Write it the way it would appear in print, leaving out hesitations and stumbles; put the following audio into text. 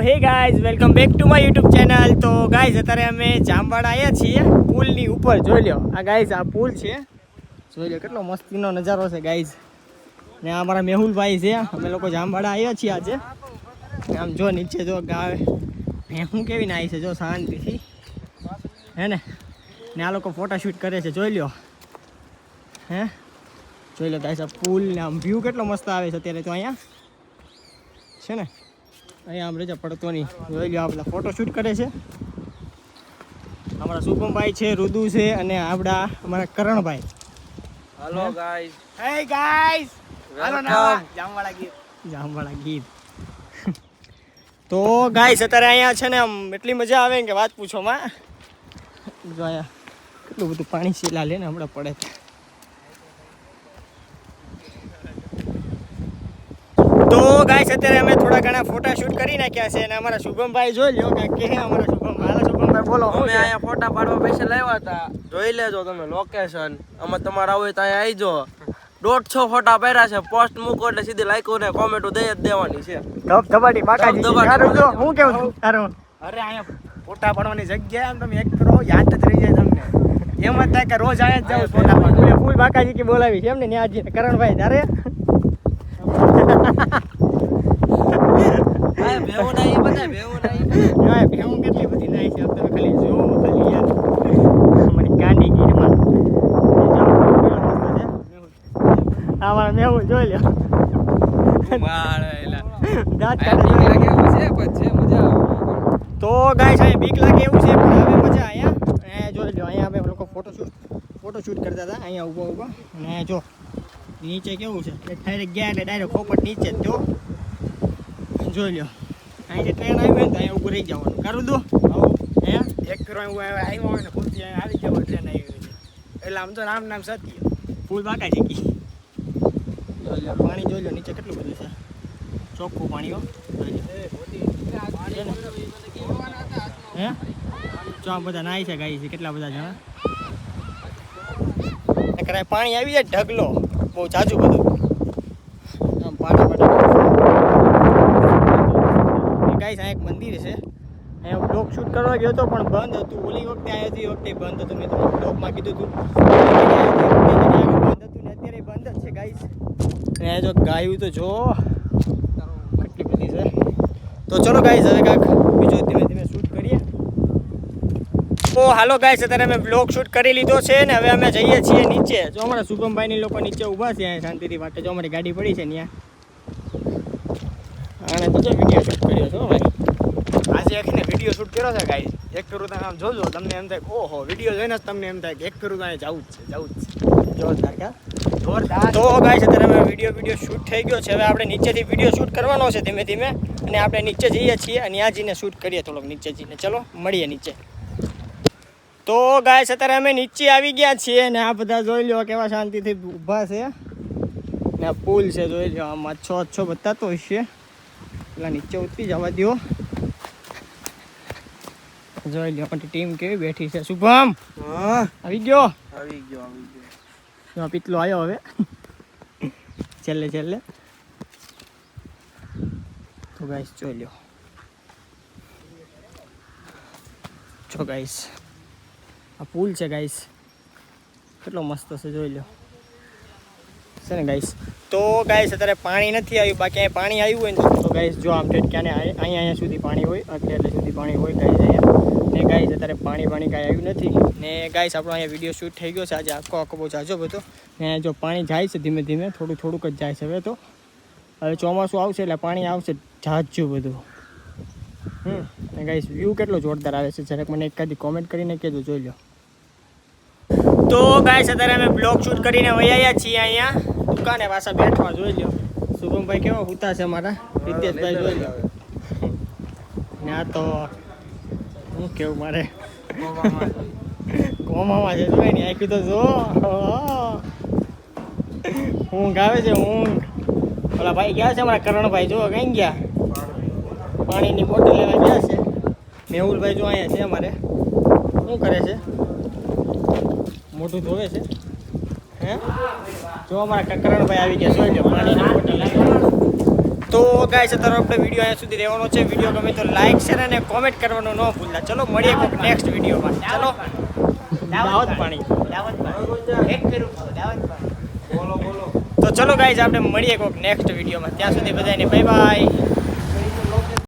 Hey guys welcome back to my YouTube channel. તો guys અત્યારે અમે જામવાડા આવ્યા છીએ પુલની ઉપર. જોઈ લો આ ગાઈઝ, આ પુલ છે, જોઈ લો કેટલો મસ્તીનો નજારો છે ગાઈઝ. ને આ અમારા મેહુલભાઈ છે. અમે લોકો જામવાડા આવ્યા છીએ આજે. આમ જો નીચે જો ગાય ભેહું કેવી નાઈ છે જો શાંતિથી, હે ને આ લોકો ફોટોશૂટ કરે છે. જોઈ લો હે, જોઈ લો ગાઈઝ આ પુલ ને આમ વ્યૂ કેટલો મસ્ત આવે છે અત્યારે તો અહીંયા છે ને. અહીંયા આમ રજા પડતો નહીં. જોઈ લો આ બધા ફોટોશૂટ કરે છે. અમારા શુભમભાઈ છે, રુદુ છે અને આપણા અમારા કરણભાઈ. Hello guys. હે ગાઈસ, હાલો ના જામવાડા ગીર. તો ગાઈસ અત્યારે અહીંયા છે ને આમ એટલી મજા આવે ને કે વાત પૂછો માં. જો અહીંયા કેટલું બધું પાણી શીલા લે ને હમણાં પડે. તો ગાઈસ અત્યારે અમે થોડા ઘણા ફોટા શૂટ કરી નાખ્યા છે અને અમારા શુભમભાઈ જોઈ લો કે અમારા શુભમભાઈ બોલો. અમે અહીંયા ફોટા પાડવા પૈસા લાવ્યા હતા, જોઈ લેજો તમે લોકેશન. અમે તમારા હોય તો અહીંયા આવી જાઓ. 150 ફોટા પાડ્યા છે. પોસ્ટ મૂકો એટલે સીધી લાઈકો ને કોમેન્ટો દઈ જ દેવાની છે. ધબાડી બાકાજી હું કેવું છું તારું. અરે અહીંયા ફોટા પાડવાની જગ્યા આમ તમે એક કરો યાદ જ રહી જાય તમને. એમ જ થાય કે રોજ અહીંયા જ જાવ ફોટા પાડવા. ફૂલ બાકાજી કે બોલાવી છે એમને ન્યાજી કરણભાઈ તારે. ભેવું કેટલી બધી નાઈ છે તમે ખાલી જોવો ખાલી યાર. અમારી ગાંડી ગીરમાં અમારા મેવું જોઈ લો. તો ગાઈસ અહીંયા બીક લાગે એવું છે પણ હવે મજા અહીંયા જોઈ લો. અહીંયા અમે લોકો ફોટોશૂટ કરતા હતા અહીંયા ઊભા અને જો નીચે કેવું છે ડાયરેક્ટ ગયા એટલે ડાયરેક્ટ ખોપટ નીચે જ તો જોઈ લો. અહીં ટ્રેન આવી હોય ને તો અહીંયા ઊભું રહી જવાનું. કરું દો હે એક ફેરો આવ્યો હોય ને પૂરતી આવી જવો ટ્રેન આવી હોય એટલે આમ તો નામ સત્ય ફૂલ બાકા છે. પાણી જોઈ લો નીચે કેટલું બધું છે, ચોખ્ખું પાણી હો. હે જો આ બધા નાય છે ગાઈ છે કેટલા બધા જણા. પાણી આવી જાય ઢગલો બહુ જાજુ બધું આમ પાટા ગાઈસ. આ એક મંદિર છે, અહીંયા બ્લોગ શૂટ કરવા ગયો હતો પણ બંધ હતું. ઓલી વખતે આવ્યો હતી એ વખતે બંધ હતું. મેં તમને બ્લોગમાં કીધું હતું બંધ હતું ને અત્યારે બંધ જ છે ગાઈસ. અને જો ગાયું તો જો કેટલી બધી છે. તો ચલો ગાઈસ હવે કાંઈક બીજું ધીમે ધીમે શૂટ કરીએ. તો હાલો ગાઈસ અત્યારે અમે બ્લોગ શૂટ કરી લીધો છે ને હવે અમે જઈએ છીએ નીચે. જો અમારા શુભમભાઈની લોકો નીચે ઊભા છે અહીંયા શાંતિથી વાટે. જો અમારી ગાડી પડી છે ત્યાં અને બીજો વિડીયો શૂટ કર્યો છો ભાઈ. આજે એકને વિડીયો શૂટ કર્યો છે ગાઈસ. એક ફેરું તમે આમ જોજો તમને એમ થાય ઓહો વિડીયો જોઈને જ તમને એમ થાય કે એક ફેરું તો જવું જ છે. જોરદાર કા જોરદાર. તો ગાઈસ અત્યારે અમે વિડીયો શૂટ થઈ ગયો છે. હવે આપણે નીચેથી વિડીયો શૂટ કરવાનો છે ધીમે ધીમે અને આપણે નીચે જઈએ છીએ અને ત્યાં જઈને શૂટ કરીએ થોડોક નીચે જઈને. ચલો મળીએ નીચે. તો ગાઈસ અત્યારે અમે નીચે આવી ગયા છીએ ને આ બધા જોઈ લો કેવા શાંતિથી ઊભા છે ને આ પુલ છે જોઈ લો. આમાં અચ્છો બતાતો હશે. પેલા નીચે ઉતરી જવા દો. જોઈ લો આપણી ટીમ કેવી બેઠી છે. શુભમ આવી ગયો. પીતલો આવ્યો હવે છેલ્લે. તો ગાઈસ જોઈ લો. જો ગાઈસ આ પુલ છે ગાઈસ, કેટલો મસ્ત છે જોઈ લો છે ને ગાઈસ. તો ગાઈસ અત્યારે પાણી નથી આવ્યું, બાકી અહીંયા પાણી આવ્યું હોય ને તો ગાઈસ જો આમ ઠેઠ અહીંયા સુધી પાણી હોય એટલે સુધી પાણી હોય ગાઈસ અહીંયા. ને ગાઈસ અત્યારે પાણી કાંઈ આવ્યું નથી ને ગાઈસ આપણો અહીંયા વિડીયો શૂટ થઈ ગયો છે આજે આખો બહુ જાજો બધો. ને જો પાણી જાય છે ધીમે ધીમે થોડુંક જ જાય છે. હવે તો હવે ચોમાસું આવશે એટલે પાણી આવશે જાજુ બધું. ને ગાઈસ વ્યૂ કેટલો જોરદાર આવે છે જરાક મને એકાદી કોમેન્ટ કરીને કહેજો. જોઈ લો. તો ગાઈસ અત્યારે અમે બ્લોગ શૂટ કરીને વયા છીએ અહીંયા દુકાને પાછા બેઠવા. જોઈ લો શુભમભાઈ કેવા હુતા છે અમારા રિતેશભાઈ. જોઈ લો ને આ તો શું કેવું મારે કોમામાં છે. જોઈ ને આખી તો જો ઊંઘ આવે છે ઊંઘ. ઓલા ભાઈ ગયા છે અમારા કરણભાઈ. જો કઈ ગયા પાણીની બોટલ લેવા ગયા છે. મેહુલભાઈ જો અહીંયા છે અમારે. શું કરે છે? મોઢું ધોવે છે. હે જો અમારા કરણભાઈ આવી ગયા. જોઈ લો પાણીની બોટલ તો ગાઈસ અત્યારે આપણે વિડીયો અહીંયા સુધી રહેવાનો છે. વિડીયો ગમે તો લાઈક શેર અને કોમેન્ટ કરવાનું ન ભૂલતા. ચલો મળીએ કોઈક નેક્સ્ટ વિડીયોમાં. ચલો દાવત પાણી બોલો બોલો. તો ચલો ગાઈસ આપણે મળીએ કોઈક નેક્સ્ટ વિડીયોમાં. ત્યાં સુધી બધાને બાય બાય.